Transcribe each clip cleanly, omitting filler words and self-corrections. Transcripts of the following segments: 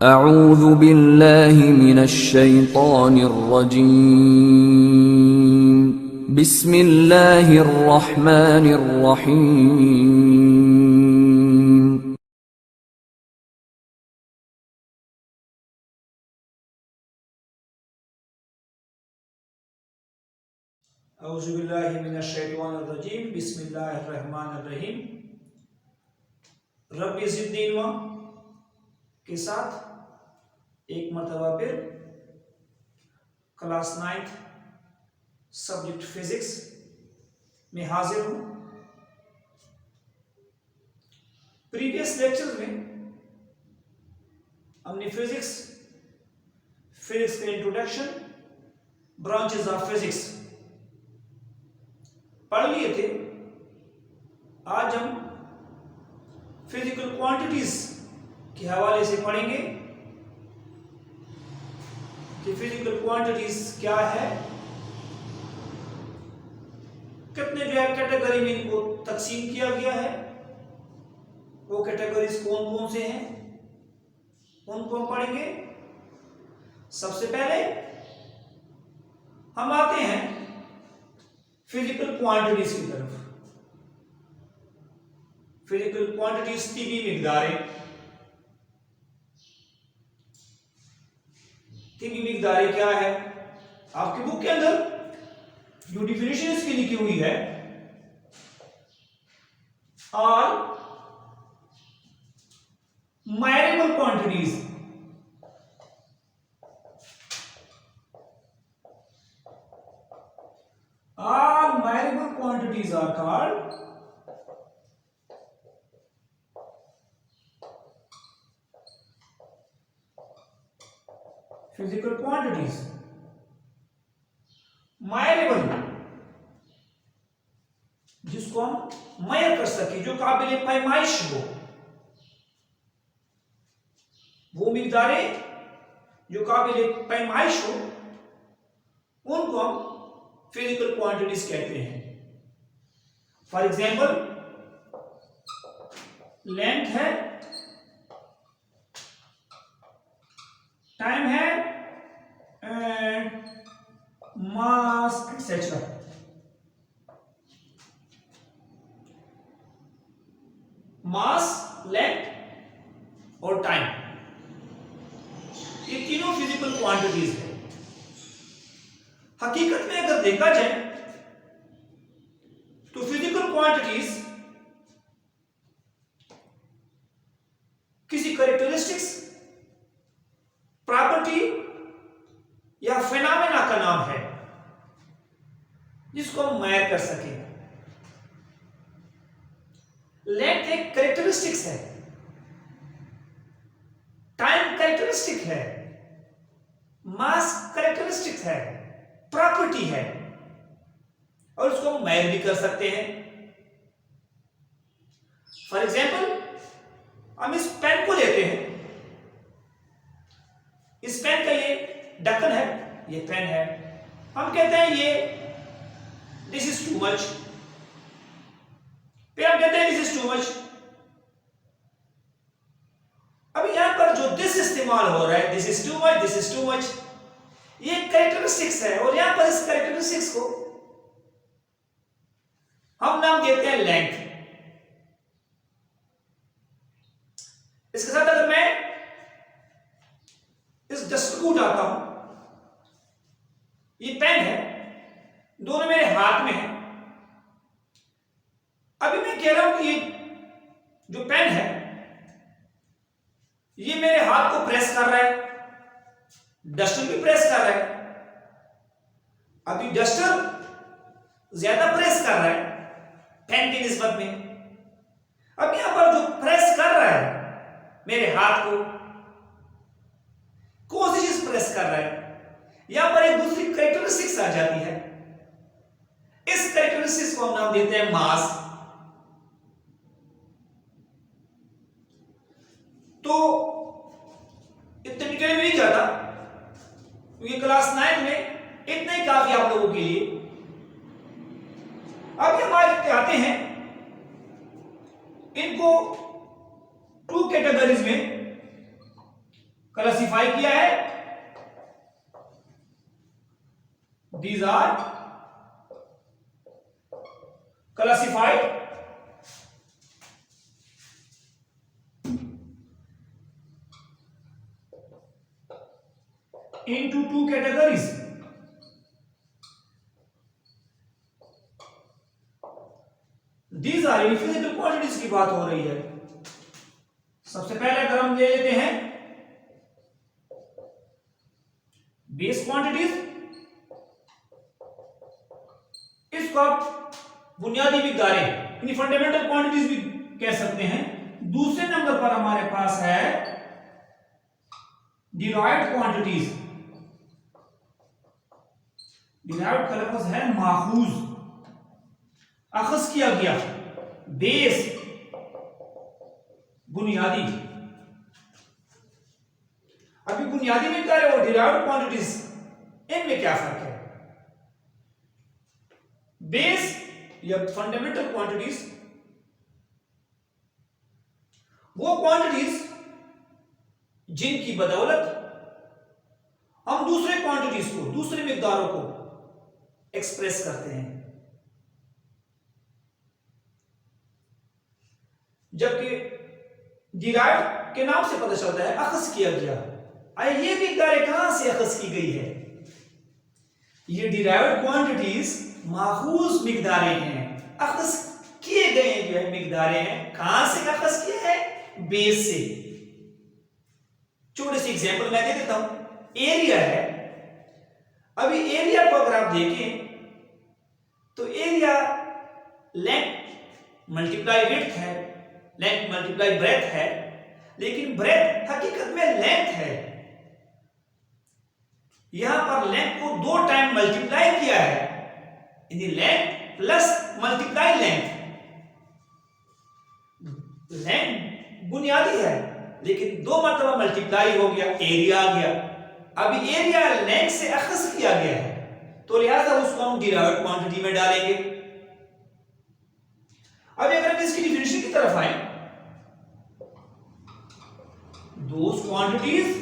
अऊज़ु बिल्लाहि मिनश्शैतानिर्रजीम। बिस्मिल्लाहिर्रहमानिर्रहीम। औज़ु बिल्लाहि मिनश्शैतानिर्रजीम। बिस्मिल्लाहिर्रहमानिर्रहीम। रब्बि ज़िदनी इल्मा के साथ एक मरतबा फिर क्लास 9th सब्जेक्ट फिजिक्स में हाजिर हूं। प्रीवियस लेक्चर में हमने फिजिक्स का इंट्रोडक्शन, ब्रांचेस ऑफ फिजिक्स पढ़ लिए थे। आज हम फिजिकल क्वांटिटीज के हवाले से पढ़ेंगे कि फिजिकल क्वांटिटीज क्या है, कितने जो है कैटेगरी में इनको तकसीम किया गया है, वो कैटेगरीज कौन कौन से हैं उनको हम पढ़ेंगे। सबसे पहले हम आते हैं फिजिकल क्वांटिटीज की तरफ। फिजिकल क्वांटिटीज तीन मिकदारें, तीन मिकदारें क्या है, आपकी बुक के अंदर जो डिफिनेशन इसकी लिखी हुई है, all measurable quantities, all measurable quantities are called physical quantities। measurable जिसको हम मेजर कर सके, जो काबिल पैमाइश हो, वो मिकदारें जो काबिल पैमाइश हो उनको हम फिजिकल क्वांटिटीज कहते हैं। फॉर एग्जाम्पल, लेंथ है, टाइम है and mass etcetera. Mass, length और टाइम, ये तीनों फिजिकल क्वांटिटीज है। हकीकत में अगर देखा जाए तो फिजिकल क्वांटिटीज किसी कैरेक्टरिस्टिक्स, प्रॉपर्टी या फिनोमेना का नाम है जिसको हम मेजर कर सके। लेंथ एक कैरेक्टरिस्टिक्स है, टाइम कैरेक्टरिस्टिक है, मास कैरेक्टरिस्टिक है, प्रॉपर्टी है, और उसको हम मेजर भी कर सकते हैं। फॉर एग्जाम्पल, हम इस पेन को लेते हैं, इस पेन का ये ढक्कन है, ये पेन है, हम कहते हैं ये दिस इज टू मच, फिर हम कहते हैं दिस इज टू मच। अब यहां पर जो दिस इस्तेमाल हो रहा है, this is too much, this is too much, ये कैरेक्टरिस्टिक्स है, और यहां पर इस कैरेक्टरिस्टिक्स को हम नाम देते हैं लेंथ। इसके साथ अगर मैं इस डस्टर को उठाता हूं, ये पेन है, दोनों मेरे हाथ में है। अभी मैं कह रहा हूं कि ये जो पेन है ये मेरे हाथ को प्रेस कर रहा है, डस्टर भी प्रेस कर रहा है। अभी डस्टर ज्यादा प्रेस कर रहा है पेन की निस्बत में। अब यहां पर जो प्रेस कर रहा है मेरे हाथ को, कौन सी चीज प्रेस कर रहा है, यहां पर एक दूसरी कैरेक्टरिस्टिक्स आ जाती है। इस कैरेक्टरिस्टिक्स को हम नाम देते हैं मास। तो इतने डिटेल में नहीं जाता क्योंकि क्लास 9 में इतना ही काफी आप लोगों के लिए। अब हम आते हैं इनको टू कैटेगरीज में क्लासिफाई किया है, these are classified into two categories. These are physical quantities की बात हो रही है। सबसे पहले अगर हम ले लेते हैं बेस क्वांटिटीज, इसको आप बुनियादी मिकदारें यानी फंडामेंटल क्वांटिटीज भी कह सकते हैं। दूसरे नंबर पर हमारे पास है डिराइव्ड क्वांटिटीज। डिराइव्ड का लफ्ज है माखूज, अखज किया गया, बेस बुनियादी। अभी बुनियादी मिकदार और डिराइव्ड क्वांटिटीज, इनमें क्या फर्क है? बेस या फंडामेंटल क्वांटिटीज वो क्वांटिटीज जिनकी बदौलत हम दूसरे क्वांटिटीज को, दूसरे मिकदारों को एक्सप्रेस करते हैं। जबकि डिराइव्ड के नाम से पता चलता है अखज किया गया। आइए ये मिकदारें कहां से अखज की गई है? ये डिराइव्ड क्वांटिटीज माखूज मिकदारें हैं, अखज किए गए जो है मिकदारें हैं। कहां से अखज किया है? बेस से। छोटे से एग्जांपल मैं दे देता हूं। एरिया है, अभी एरिया को अगर आप देखें तो एरिया लेंथ मल्टीप्लाई विड्थ है, लेंथ मल्टीप्लाई ब्रेथ है, लेकिन ब्रेथ हकीकत में लेंथ है। यहां पर लेंथ को 2 टाइम मल्टीप्लाई किया है, यानी length plus multiply length. Length बुनियादी है लेकिन 2 मरतबा मल्टीप्लाई हो गया, एरिया आ गया। अभी एरिया लेंथ से अखज किया गया है तो लिहाजा उसको हम डिराइव्ड क्वांटिटी में डालेंगे। अब अगर हम इसकी डिफिनेशन की तरफ आए, those quantities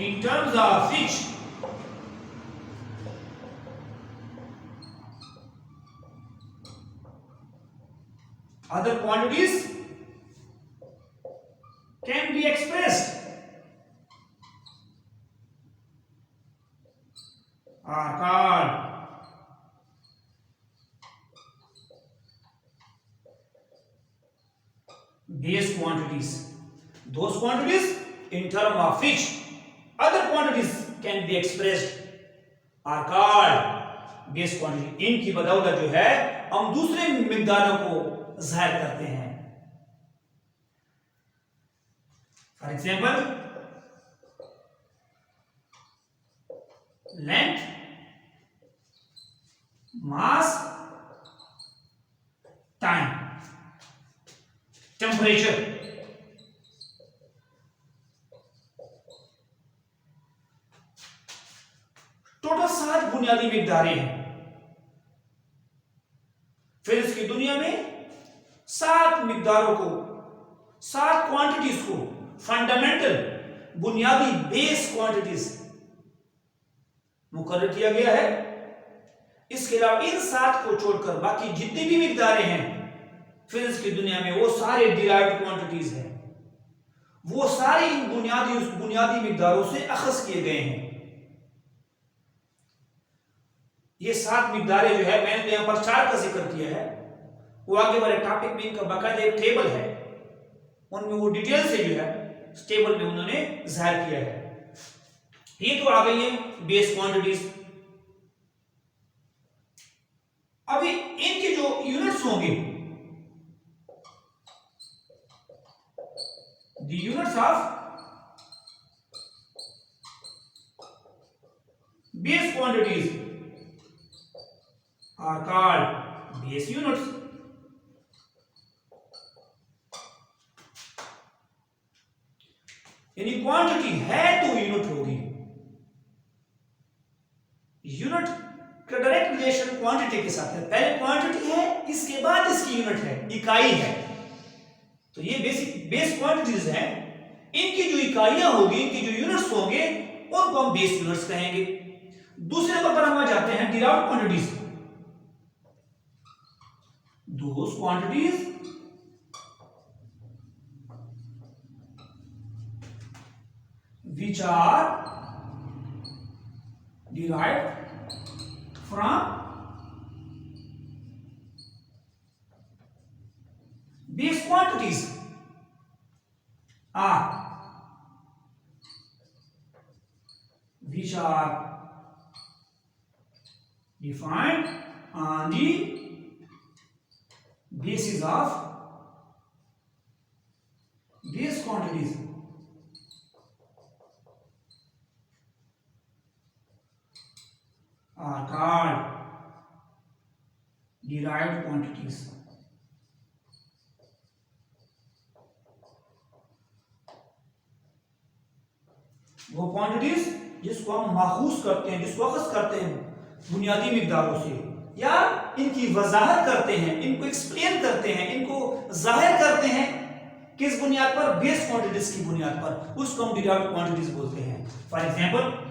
in terms of which other quantities can be expressed are called base quantities. Those quantities in terms of which other quantities can be expressed are called base quantity. इनकी बदौलत जो है हम दूसरे मिकदारों को जाहिर करते हैं। For example length, mass, time, temperature. Total 7 बुनियादी मिकदारें हैं। फिर इसकी दुनिया में 7 मिकदारों को, 7 क्वांटिटीज को फंडामेंटल बुनियादी बेस क्वांटिटीज मुकर्रर किया गया है। इसके अलावा इन 7 को छोड़कर बाकी जितनी भी मिकदारें हैं फिजिक्स की दुनिया में वो सारे डिराइव्ड क्वांटिटीज हैं। वो सारे इन बुनियादी मिकदारों से अखज किए गए हैं। ये 7 मिकदारें जो है मैंने तो यहां पर 4 का जिक्र किया है, वो आगे वाले टॉपिक में इनका बाकायदा एक टेबल है, उनमें वो डिटेल से जो है इस टेबल में उन्होंने जाहिर किया है। ये तो आ गई है बेस क्वांटिटीज। अभी इनके जो यूनिट्स होंगे, the units of base quantities are called base units. यानी क्वांटिटी है तो यूनिट होगी। यूनिट का डायरेक्ट रिलेशन क्वांटिटी के साथ है। पहले क्वांटिटी है, इसके बाद इसकी यूनिट है, इकाई है। तो ये बेस क्वांटिटीज हैं, इनकी जो इकाइयां होगी, इनकी जो यूनिट्स होंगे, उनको हम बेस यूनिट्स कहेंगे। दूसरे नंबर पर हम आ जाते हैं derived quantities. Those quantities which are derived from base quantities are which are defined on the basis of base quantities are called derived quantities. वो क्वांटिटीज जिसको हम माखूज करते हैं, जिसको अखज़ करते हैं बुनियादी मिकदारों से, या इनकी वजाहत करते हैं, इनको एक्सप्लेन करते हैं, इनको जाहिर करते हैं किस बुनियाद पर? बेस क्वांटिटीज की बुनियाद पर, उसको हम डिराइव्ड क्वांटिटीज बोलते हैं। फॉर एग्जांपल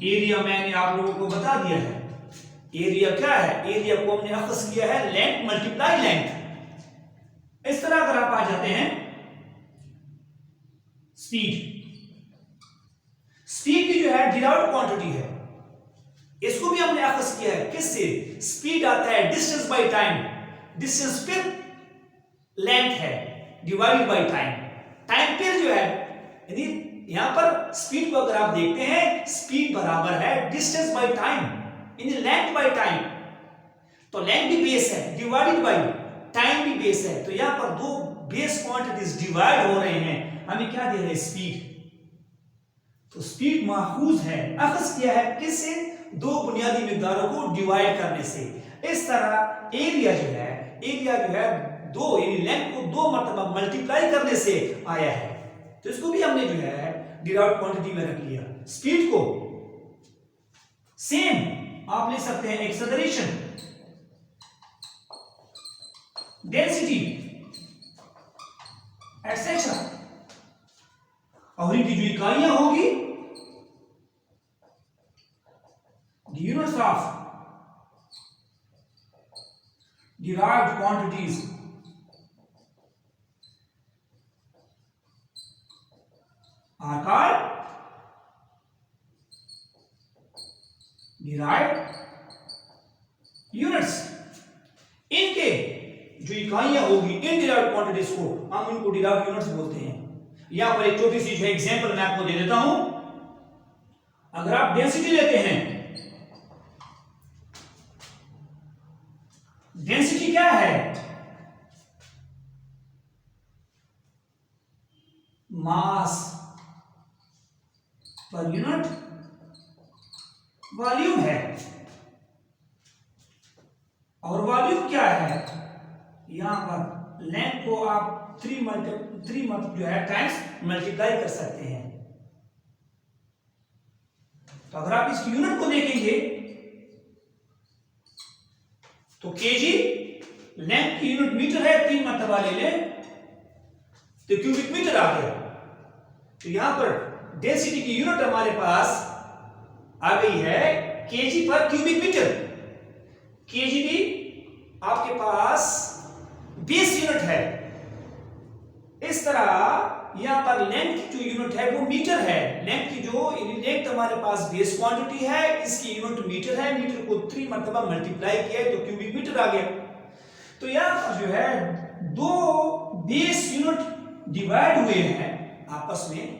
एरिया मैंने आप लोगों को बता दिया है। एरिया क्या है? एरिया को हमने अखज़ किया है लेंथ मल्टीप्लाई लेंथ। इस तरह अगर आप आ जाते हैं स्पीड, स्पीड की जो है डिराइव्ड क्वांटिटी है, इसको भी हमने अखज़ किया है किससे? स्पीड आता है डिस्टेंस बाय टाइम, डिस्टेंस फिर लेंथ है डिवाइडेड बाय टाइम। टाइम फिर जो है, यानी यहां पर स्पीड को अगर आप देखते हैं, स्पीड बराबर है डिस्टेंस बाय टाइम, यानी लेंथ बाय टाइम। तो लेंथ भी बेस है, डिवाइडेड बाय टाइम भी बेस है। तो यहां पर दो बेस क्वांटिटीज डिवाइड हो रहे हैं, हमें क्या दे रहे हैं? स्पीड। तो स्पीड माखूज है, अखज़ किया है किससे? दो बुनियादी मिकदारों को डिवाइड करने से। इस तरह एरिया जो है दो, यानी लेंथ को दो मरतबा मल्टीप्लाई करने से आया है। तो इसको भी हमने जो है डिराइव्ड क्वांटिटी में रख लिया। स्पीड को सेम आप ले सकते हैं एक्सेलरेशन, डेंसिटी एटसेट्रा, और इनकी जो इकाइयां होगी units of derived quantities are called derived units. इनके जो इकाइयां होगी इन डिराइव्ड क्वांटिटीज को हम इनको डिराइव्ड यूनिट्स बोलते हैं। यहां पर एक छोटी सी जो है एग्जांपल मैं आपको दे देता हूं। अगर आप डेंसिटी लेते हैं, डेंसिटी क्या है? मास पर यूनिट वॉल्यूम है। और वॉल्यूम क्या है? यहां पर लेंथ को आप 3 जो है टाइम्स मल्टीप्लाई कर सकते हैं। तो अगर आप इसकी यूनिट को देखेंगे तो केजी लेंथ की यूनिट मीटर है, 3 मरतबा ले लें तो क्यूबिक मीटर आ गया। तो यहां पर डेंसिटी की यूनिट हमारे पास आ गई है केजी पर क्यूबिक मीटर। केजी भी आपके पास बेस यूनिट है। इस तरह यहां पर लेंथ की जो यूनिट है वो मीटर है। लेंथ की जो लेंथ हमारे पास बेस क्वांटिटी है, इसकी यूनिट मीटर है। मीटर को 3 मरतबा मल्टीप्लाई किया तो क्यूबिक मीटर आ गया। तो यहां पर जो है दो बेस यूनिट डिवाइड हुए हैं आपस में,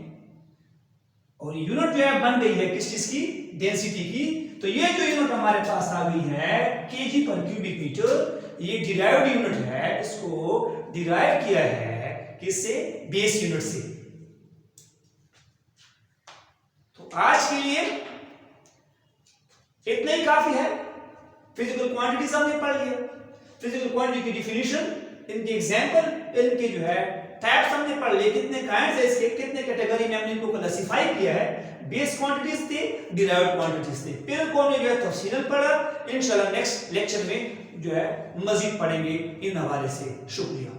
और यूनिट जो है बन गई है किस चीज की? डेंसिटी की। तो ये जो यूनिट हमारे पास आ गई है केजी पर क्यूबिक मीटर, ये डिराइव्ड यूनिट है। इसको डिराइव किया है किससे? बेस यूनिट से। तो आज के लिए इतना ही काफी है। फिजिकल क्वांटिटीज हमने पढ़ लिया, फिजिकल क्वांटिटी की डिफिनीशन, इनके एग्जांपल, इनके जो है टाइप्स हमने पढ़ लिए, कितने काइंड्स है इसके, कितने कैटेगरी में हमने इनको क्लासिफाई किया है। बेस क्वांटिटीज थे, डिराइव्ड क्वांटिटीज थे। फिर इनको हमने जो है तफसीलन पढ़ा। इंशाल्लाह नेक्स्ट लेक्चर में जो है मजीद पढ़ेंगे इन हवाले से। शुक्रिया।